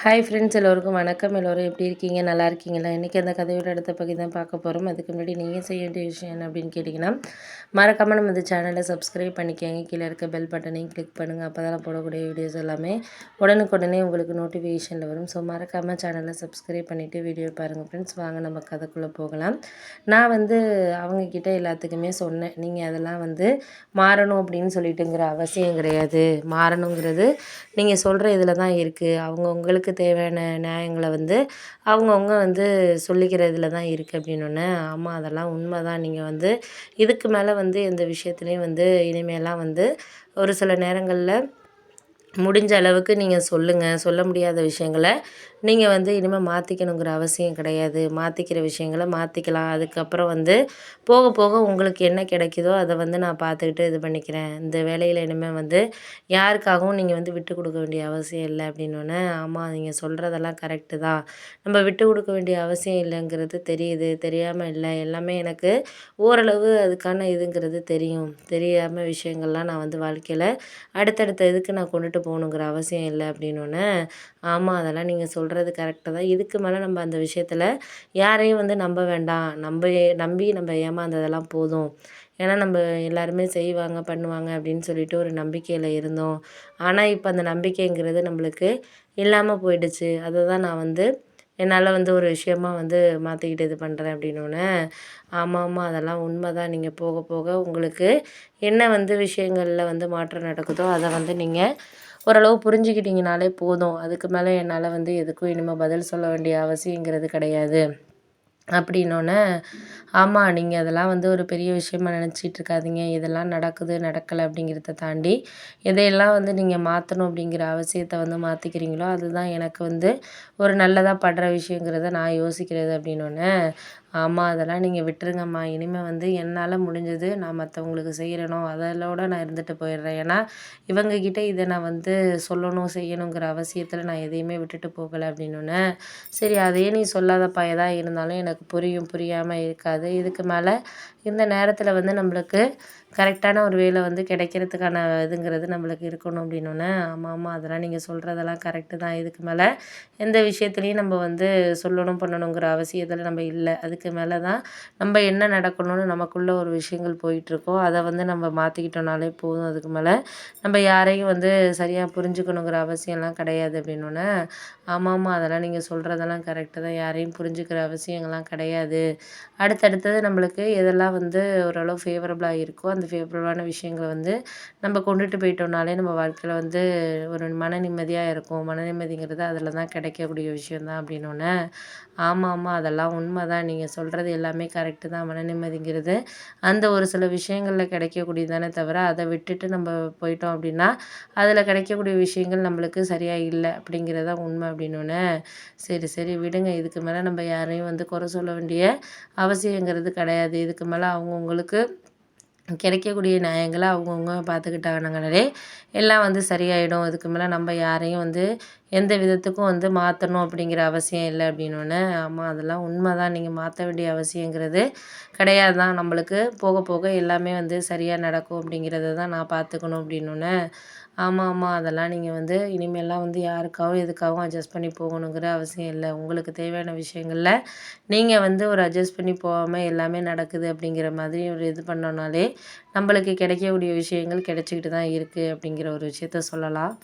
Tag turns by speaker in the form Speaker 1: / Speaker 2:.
Speaker 1: Hi friends, எல்லோருக்கும் வணக்கம். எல்லோரும் எப்படி இருக்கீங்க? நல்லா இருக்கீங்களா? இன்றைக்கி அந்த கதையோட அடுத்த பகுதி தான் பார்க்க போகிறோம். அதுக்கு முன்னாடி நீங்கள் செய்ய வேண்டிய விஷயம் என்ன அப்படின்னு கேட்டிங்கன்னா, மறக்காமல் நம்ம இந்த சேனலை சப்ஸ்கிரைப் பண்ணிக்கோங்க. கீழே இருக்க பெல் பட்டனையும் கிளிக் பண்ணுங்கள். அப்போ தான் போடக்கூடிய வீடியோஸ் எல்லாமே உடனுக்குடனே உங்களுக்கு நோட்டிஃபிகேஷனில் வரும். ஸோ மறக்காமல் சேனலை சப்ஸ்கிரைப் பண்ணிவிட்டு வீடியோ பாருங்கள் ஃப்ரெண்ட்ஸ். வாங்க நம்ம கதைக்குள்ளே போகலாம். நான் அவங்கக்கிட்ட எல்லாத்துக்குமே சொன்னேன், நீங்கள் அதெல்லாம் மாறணும் அப்படின்னு சொல்லிட்டுங்கிற அவசியம் கிடையாது. மாறணுங்கிறது நீங்கள் சொல்கிற இதில் தான் இருக்குது. அவங்கவுங்களுக்கு தேவையான நியாயங்களை அவங்கவுங்க சொல்லிக்கிறதுல தான் இருக்குது அப்படின்னோடனே, ஆமாம் அதெல்லாம் உண்மை தான். நீங்கள் இதுக்கு மேலே எந்த விஷயத்துலையும் இனிமேலாம் ஒரு சில நேரங்களில் முடிஞ்ச அளவுக்கு நீங்கள் சொல்லுங்கள். சொல்ல முடியாத விஷயங்கள நீங்கள் இனிமேல் மாற்றிக்கணுங்கிற அவசியம் கிடையாது. மாற்றிக்கிற விஷயங்கள மாற்றிக்கலாம். அதுக்கப்புறம் போக போக உங்களுக்கு என்ன கிடைக்குதோ அதை நான் பார்த்துக்கிட்டு இது பண்ணிக்கிறேன். இந்த வேலையில் இனிமேல் யாருக்காகவும் நீங்கள் விட்டு கொடுக்க வேண்டிய அவசியம் இல்லை அப்படின்னோடனே, ஆமாம் நீங்கள் சொல்கிறதெல்லாம் கரெக்டு தான். நம்ம விட்டு கொடுக்க வேண்டிய அவசியம் இல்லைங்கிறது தெரியுது. தெரியாமல் இல்லை. எல்லாமே எனக்கு ஓரளவு அதுக்கான இதுங்கிறது தெரியும். தெரியாமல் விஷயங்கள்லாம் நான் வாழ்க்கையில் அடுத்தடுத்த இதுக்கு நான் கொண்டுட்டு போகணுங்கிற அவசியம் இல்லை அப்படின்னோடனே, ஆமாம் அதெல்லாம் நீங்கள் சொல்கிறது கரெக்டு தான். இதுக்கு மேலே நம்ம அந்த விஷயத்தில் யாரையும் நம்ப வேண்டாம். நம்பி நம்ம ஏமாந்ததெல்லாம் போதும். ஏன்னா நம்ம எல்லாருமே செய்வாங்க, பண்ணுவாங்க அப்படின்னு சொல்லிட்டு ஒரு நம்பிக்கையில் இருந்தோம். ஆனால் இப்போ அந்த நம்பிக்கைங்கிறது நம்மளுக்கு இல்லாமல் போயிடுச்சு. அதை தான் நான் என்னால் ஒரு விஷயமா மாற்றிக்கிட்டு இது பண்ணுறேன் அப்படின்னோடனே, ஆமாம் அதெல்லாம் உண்மை தான். நீங்கள் போக போக உங்களுக்கு என்ன விஷயங்களில் மாற்றம் நடக்குதோ அதை நீங்கள் ஓரளவு புரிஞ்சுக்கிட்டீங்கனாலே போதும். அதுக்கு மேலே என்னால் எதுக்கும் இனிமேல் பதில் சொல்ல வேண்டிய அவசியங்கிறது கிடையாது அப்படின்னோடனே, ஆமாம் நீங்கள் அதெல்லாம் ஒரு பெரிய விஷயமா நினச்சிட்டு இருக்காதீங்க. இதெல்லாம் நடக்குது, நடக்கலை அப்படிங்கிறத தாண்டி எதையெல்லாம் நீங்கள் மாற்றணும் அப்படிங்கிற அவசியத்தை மாற்றிக்கிறீங்களோ அதுதான் எனக்கு ஒரு நல்லதாக படுற விஷயங்கிறத நான் யோசிக்கிறது அப்படின்னோடனே, ஆமாம் அதெல்லாம் நீங்கள் விட்டுருங்கம்மா. இனிமேல் என்னால் முடிஞ்சது நான் மற்றவங்களுக்கு செய்கிறனோ அதோட நான் இருந்துட்டு போயிடுறேன். ஏன்னா இவங்கக்கிட்ட இதை நான் சொல்லணும், செய்யணுங்கிற அவசியத்தில் நான் எதையுமே விட்டுட்டு போகலை அப்படின்னோடனே, சரி அதையே நீ சொல்லாதப்பா. எதா இருந்தாலும் எனக்கு புரியும், புரியாமல் இருக்காது. இதுக்கு மேலே இந்த நேரத்தில் நம்மளுக்கு கரெக்டான ஒரு வேலை கிடைக்கிறதுக்கான இதுங்கிறது நம்மளுக்கு இருக்கணும் அப்படின்னோடனே, ஆமாம் அதெல்லாம் நீங்கள் சொல்கிறதெல்லாம் கரெக்டு தான். இதுக்கு மேலே எந்த விஷயத்துலையும் நம்ம சொல்லணும், பண்ணணுங்கிற அவசியத்தில் நம்ம இல்லை. அதுக்கு மேலே தான் நம்ம என்ன நடக்கணும்னு நமக்குள்ள ஒரு விஷயங்கள் போயிட்டுருக்கோ அதை நம்ம மாற்றிக்கிட்டோம்னாலே போதும். அதுக்கு மேலே நம்ம யாரையும் சரியாக புரிஞ்சுக்கணுங்கிற அவசியம்லாம் கிடையாது அப்படின்னோடனே, ஆமாம்மா அதெல்லாம் நீங்கள் சொல்கிறதெல்லாம் கரெக்டு தான். யாரையும் புரிஞ்சுக்கிற அவசியங்கள்லாம் கிடையாது. அடுத்தடுத்தது நம்மளுக்கு எதெல்லாம் ஓரளவு ஃபேவரபுளாக இருக்கோ அந்த ஃபேவரபுளான விஷயங்கள நம்ம கொண்டுட்டு போயிட்டோம்னாலே நம்ம வாழ்க்கையில் ஒரு மன நிம்மதியாக இருக்கும். மன நிம்மதிங்கிறது அதில் தான் கிடைக்கக்கூடிய விஷயம் தான் அப்படின்னோடனே, ஆமாம் அதெல்லாம் உண்மை தான். நீங்கள் சொல்கிறது எல்லாமே கரெக்டு தான். மன நிம்மதிங்கிறது அந்த ஒரு சில விஷயங்களில் கிடைக்கக்கூடியது தானே தவிர, அதை விட்டுட்டு நம்ம போயிட்டோம் அப்படின்னா அதில் கிடைக்கக்கூடிய விஷயங்கள் நம்மளுக்கு சரியாக இல்லை அப்படிங்கிறது தான் உண்மை அப்படின்னோடனே, சரி சரி விடுங்க. இதுக்கு மேலே நம்ம யாரையும் குறை சொல்ல வேண்டிய அவசியங்கிறது கிடையாது. இதுக்கு மேலே அவங்கவுங்களுக்கு கிடைக்கக்கூடிய நியாயங்கள அவங்கவுங்க பார்த்துக்கிட்டாங்கனாலே எல்லாம் சரியாயிடும். இதுக்கு மேலே நம்ம யாரையும் எந்த விதத்துக்கும் மாற்றணும் அப்படிங்கிற அவசியம் இல்லை அப்படின்னோடனே, ஆமாம் அதெல்லாம் உண்மை தான். நீங்கள் மாற்ற வேண்டிய அவசியங்கிறது கிடையாது தான். நம்மளுக்கு போக போக எல்லாமே சரியாக நடக்கும் அப்படிங்கிறத தான் நான் பார்த்துக்கணும் அப்படின்னோடனே, ஆமாம் அதெல்லாம் நீங்கள் இனிமேல்லாம் யாருக்காகவும் எதுக்காகவும் அட்ஜஸ்ட் பண்ணி போகணுங்கிற அவசியம் இல்லை. உங்களுக்கு தேவையான விஷயங்களில் நீங்கள் ஒரு அட்ஜஸ்ட் பண்ணி போகாமல் எல்லாமே நடக்குது அப்படிங்கிற மாதிரி ஒரு இது பண்ணோம்னாலே நம்மளுக்கு கிடைக்கக்கூடிய விஷயங்கள் கிடைச்சிக்கிட்டு தான் இருக்குது அப்படிங்கிற ஒரு விஷயத்த சொல்லலாம்.